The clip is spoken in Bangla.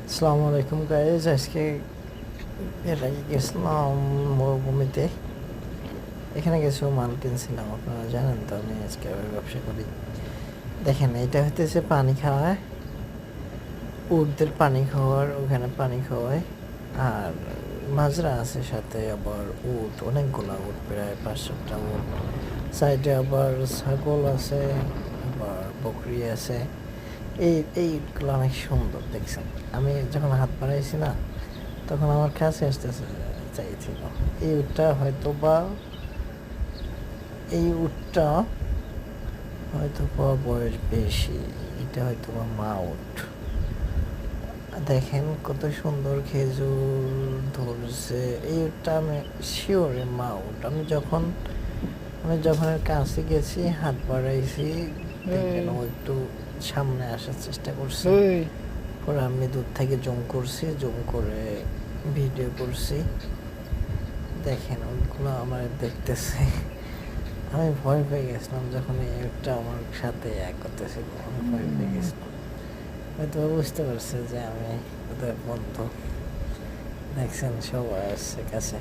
আসসালামু আলাইকুম গাইজ। আজকে এর আগে গেছিলাম মরুভূমিতে। এখানে কিছু মাল কিনছিলাম, আপনারা জানেন তো আমি আজকে আবার ব্যবসা করি। দেখেন, এটা হইতেছে পানি খাওয়ায়, উটদের পানি খাওয়ার, ওখানে পানি খাওয়ায়। আর মাজরা আছে সাথে, আবার উট, অনেকগুলা উট, প্রায় 5-7টা উট। সাইডে আবার ছাগল আছে, আবার বকরি আছে। এই ইটগুলো অনেক সুন্দর দেখছেন। আমি যখন হাত বাড়াইছি না, তখন আমার কাছে আসতেছে চাইছিল। এই উটটা হয়তো বা এই উটটা হয়তো বা বয়স বেশি। এটা হয়তো বা মা উট। দেখেন কত সুন্দর খেজুর ধরছে। এই উটটা আমি শিওর মা উট। আমি যখন এর কাছে গেছি, হাত বাড়াইছি, দেখেন ও একটু সামনে আসার চেষ্টা করছে। পরে আমি দূর থেকে জুম করছি, জুম করে ভিডিও করছি। দেখেন ওগুলো আমার দেখতেছে। আমি ভয় পেয়ে গেছিলাম যখন একটা আমার সাথে এক করতেছিল, আমি ভয় পেয়ে গেছিলাম। হয়তো বুঝতে পারছে যে আমি ওদের বন্ধু। দেখছেন সবাই আসছে কাছে।